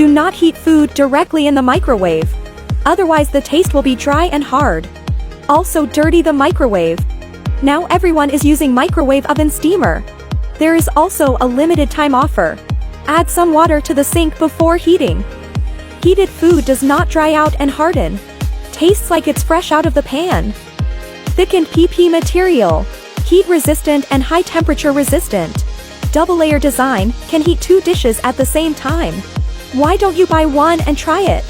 Do not heat food directly in the microwave. Otherwise the taste will be dry and hard. Also dirty the microwave. Now everyone is using microwave oven steamer. There is also a limited time offer. Add some water to the sink before heating. Heated food does not dry out and harden. Tastes like it's fresh out of the pan. Thickened PP material. Heat resistant and high temperature resistant. Double layer design, can heat 2 dishes at the same time. Why don't you buy one and try it?